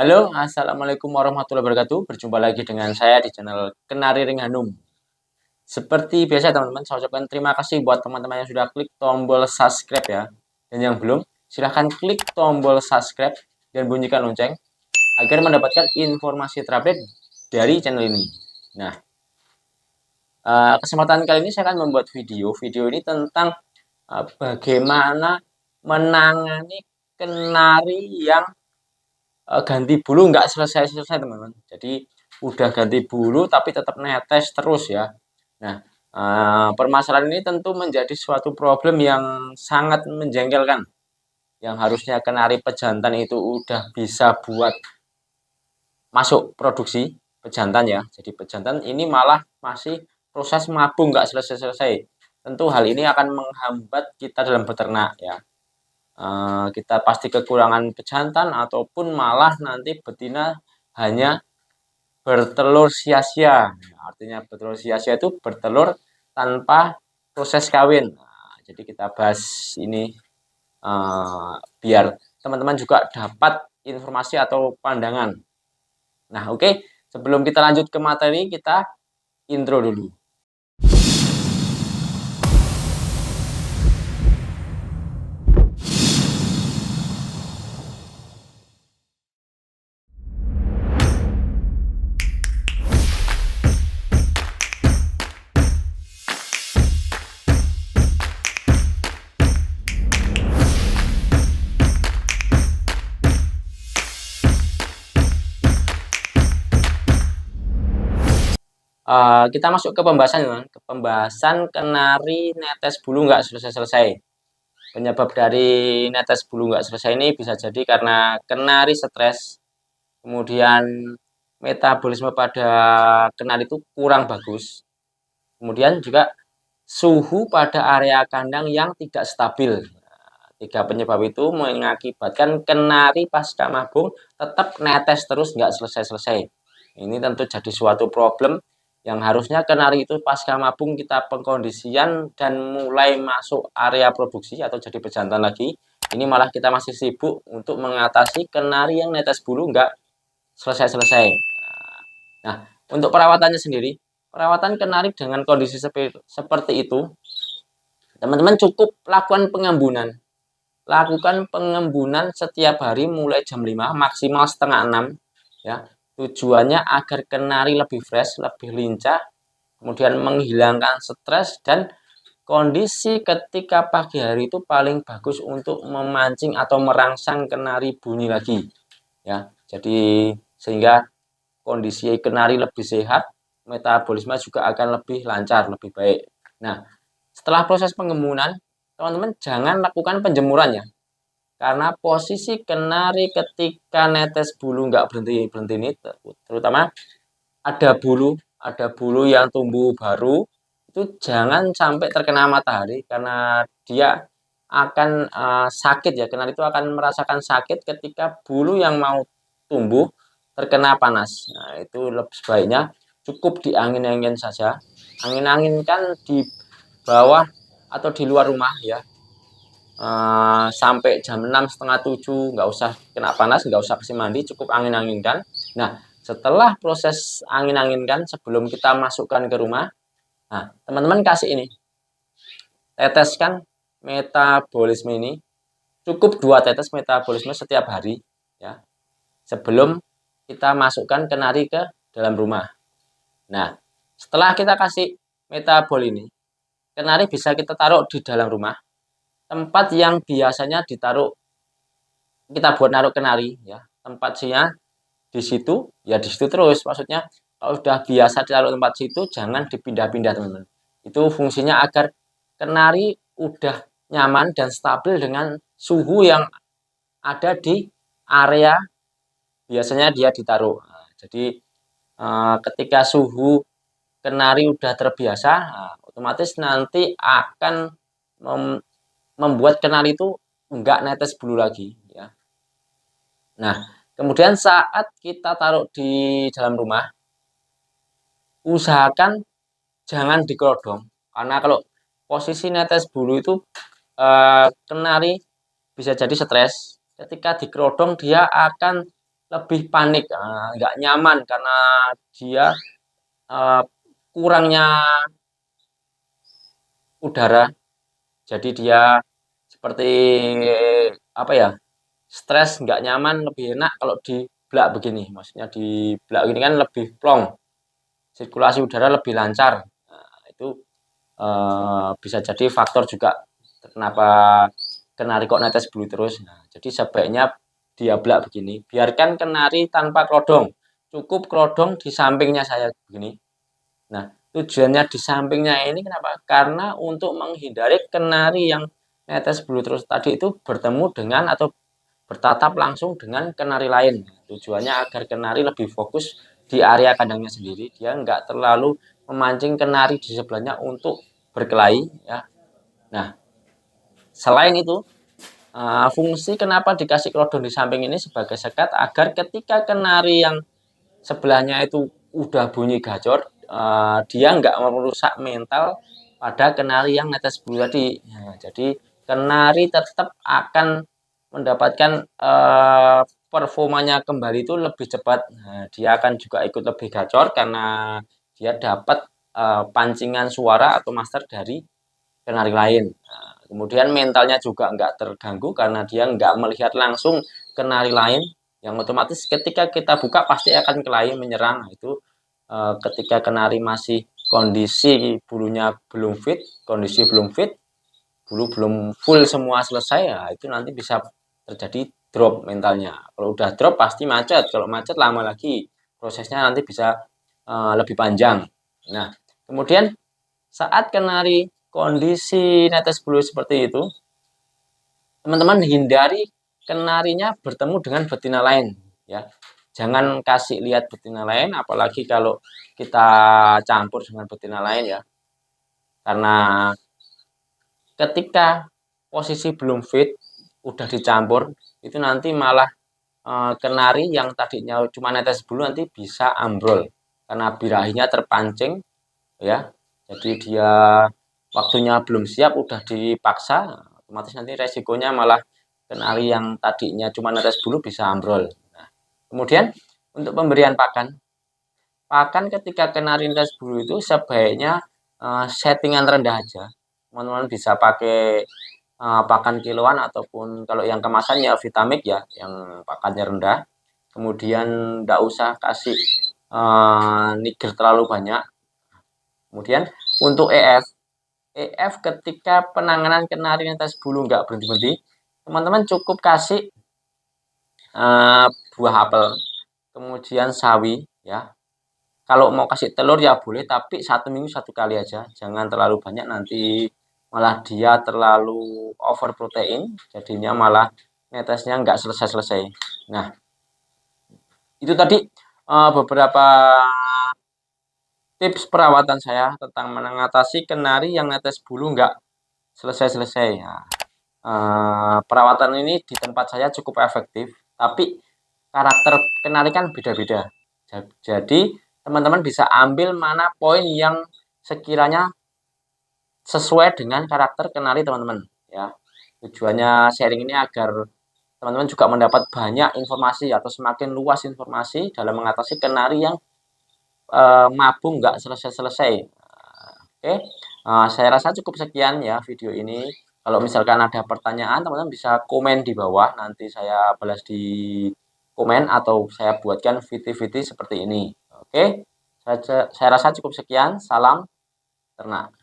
Halo, assalamualaikum warahmatullahi wabarakatuh. Berjumpa lagi dengan saya di channel Kenari Ring Hanum. Seperti biasa teman-teman, saya ucapkan terima kasih buat teman-teman yang sudah klik tombol subscribe ya. Dan yang belum, silahkan klik tombol subscribe dan bunyikan lonceng agar mendapatkan informasi terupdate dari channel ini. Nah, kesempatan kali ini saya akan membuat video. Video ini tentang bagaimana menangani kenari yang ganti bulu nggak selesai-selesai teman-teman. Jadi udah ganti bulu tapi tetap netes terus ya. Nah, permasalahan ini tentu menjadi suatu problem yang sangat menjengkelkan. Yang harusnya kenari pejantan itu udah bisa buat masuk produksi pejantan ya. Jadi pejantan ini malah masih proses mabung nggak selesai-selesai. Tentu hal ini akan menghambat kita dalam beternak ya. Kita pasti kekurangan pejantan ataupun malah nanti betina hanya bertelur sia-sia. Artinya bertelur sia-sia itu bertelur tanpa proses kawin. Nah, jadi kita bahas ini biar teman-teman juga dapat informasi atau pandangan. Nah, oke. Sebelum kita lanjut ke materi, kita intro dulu. Kita masuk ke pembahasan ya, ke pembahasan kenari netes bulu nggak selesai-selesai. Penyebab dari netes bulu nggak selesai ini bisa jadi karena kenari stres, kemudian metabolisme pada kenari itu kurang bagus, kemudian juga suhu pada area kandang yang tidak stabil. Tiga penyebab itu mengakibatkan kenari pasca mabung tetap netes terus nggak selesai-selesai. Ini tentu jadi suatu problem yang harusnya kenari itu pasca mabung kita pengkondisian dan mulai masuk area produksi atau jadi pejantan lagi. Ini malah kita masih sibuk untuk mengatasi kenari yang netes bulu nggak selesai-selesai. Nah, untuk perawatannya sendiri, perawatan kenari dengan kondisi seperti itu, teman-teman cukup lakukan pengembunan. Lakukan pengembunan setiap hari mulai jam 5 maksimal setengah 6 ya. Tujuannya agar kenari lebih fresh, lebih lincah, kemudian menghilangkan stres dan kondisi ketika pagi hari itu paling bagus untuk memancing atau merangsang kenari bunyi lagi ya. Jadi sehingga kondisi kenari lebih sehat, metabolisme juga akan lebih lancar, lebih baik. Nah, setelah proses pengembunan, teman-teman jangan lakukan penjemuran ya. Karena posisi kenari ketika netes bulu nggak berhenti-berhenti ini, terutama ada bulu yang tumbuh baru, itu jangan sampai terkena matahari karena dia akan sakit ya. Kenari itu akan merasakan sakit ketika bulu yang mau tumbuh terkena panas. Nah, itu lebih sebaiknya cukup diangin-angin saja. Angin-anginkan di bawah atau di luar rumah ya. Sampai jam 6 setengah 7 nggak usah kena panas, nggak usah kasih mandi, cukup angin-anginkan. Nah, setelah proses angin-anginkan sebelum kita masukkan ke rumah, nah teman-teman kasih ini, teteskan metabolisme ini, cukup 2 tetes metabolisme setiap hari ya, sebelum kita masukkan kenari ke dalam rumah. Nah, setelah kita kasih metabol ini, kenari bisa kita taruh di dalam rumah, tempat yang biasanya ditaruh kita buat naruh kenari ya, tempatnya di situ ya, di situ terus. Maksudnya kalau sudah biasa ditaruh tempat situ jangan dipindah-pindah teman-teman. Itu fungsinya agar kenari udah nyaman dan stabil dengan suhu yang ada di area biasanya dia ditaruh. Nah, jadi ketika suhu kenari udah terbiasa, nah, otomatis nanti akan membuat kenari itu enggak netes bulu lagi ya. Nah, kemudian saat kita taruh di dalam rumah, usahakan jangan dikerodong. Karena kalau posisi netes bulu itu kenari bisa jadi stres. Ketika dikerodong dia akan lebih panik, nggak nyaman karena dia uh, kurangnya udara. Jadi dia seperti apa ya, stres, nggak nyaman, lebih enak kalau diblak begini. Maksudnya diblak ini kan lebih plong, sirkulasi udara lebih lancar. Nah, itu bisa jadi faktor juga kenapa kenari kok netes bulu terus. Nah, jadi sebaiknya dia blak begini. Biarkan kenari tanpa kerodong. Cukup kerodong di sampingnya saya begini. Nah, tujuannya di sampingnya ini kenapa? Karena untuk menghindari kenari yang netes bulu terus tadi itu bertemu dengan atau bertatap langsung dengan kenari lain. Tujuannya agar kenari lebih fokus di area kandangnya sendiri. Dia nggak terlalu memancing kenari di sebelahnya untuk berkelahi. Ya. Nah, selain itu, fungsi kenapa dikasih kerodong di samping ini sebagai sekat agar ketika kenari yang sebelahnya itu udah bunyi gacor, dia nggak merusak mental pada kenari yang netes bulu tadi. Nah, jadi kenari tetap akan mendapatkan performanya kembali itu lebih cepat. Nah, dia akan juga ikut lebih gacor karena dia dapat pancingan suara atau master dari kenari lain. Nah, kemudian mentalnya juga nggak terganggu karena dia nggak melihat langsung kenari lain yang otomatis ketika kita buka pasti akan kelahi menyerang. Nah, itu ketika kenari masih kondisi bulunya belum fit, kondisi belum fit, bulu belum full semua selesai, ya itu nanti bisa terjadi drop mentalnya. Kalau udah drop pasti macet. Kalau macet lama lagi prosesnya nanti bisa lebih panjang. Nah, kemudian saat kenari kondisi netes bulu seperti itu, teman-teman hindari kenarinya bertemu dengan betina lain, ya. Jangan kasih lihat betina lain, apalagi kalau kita campur dengan betina lain, ya. Karena ketika posisi belum fit, udah dicampur, itu nanti malah kenari yang tadinya cuma netes bulu nanti bisa ambrol karena birahinya terpancing, ya. Jadi dia waktunya belum siap, udah dipaksa, otomatis nanti resikonya malah kenari yang tadinya cuma netes bulu bisa ambrol. Nah, kemudian untuk pemberian pakan, pakan ketika kenari netes bulu itu sebaiknya settingan rendah aja. Teman-teman bisa pakai pakan kiloan ataupun kalau yang kemasan ya Vitamix ya, yang pakannya rendah. Kemudian tidak usah kasih niger terlalu banyak. Kemudian untuk EF ketika penanganan kenari netes bulu nggak berhenti-berhenti, teman-teman cukup kasih buah apel, kemudian sawi, ya. Kalau mau kasih telur ya boleh, tapi 1 minggu 1 kali aja, jangan terlalu banyak nanti malah dia terlalu over protein, jadinya malah netesnya nggak selesai-selesai. Nah, itu tadi beberapa tips perawatan saya tentang mengatasi kenari yang netes bulu nggak selesai-selesai. Nah, perawatan ini di tempat saya cukup efektif, tapi karakter kenari kan beda-beda. Jadi teman-teman bisa ambil mana poin yang sekiranya sesuai dengan karakter kenari teman-teman, ya. Tujuannya sharing ini agar teman-teman juga mendapat banyak informasi atau semakin luas informasi dalam mengatasi kenari yang mabung nggak selesai-selesai. Oke, saya rasa cukup sekian ya video ini. Kalau misalkan ada pertanyaan, teman-teman bisa komen di bawah. Nanti saya balas di komen atau saya buatkan VT-VT seperti ini. Oke, saya rasa cukup sekian. Salam ternak.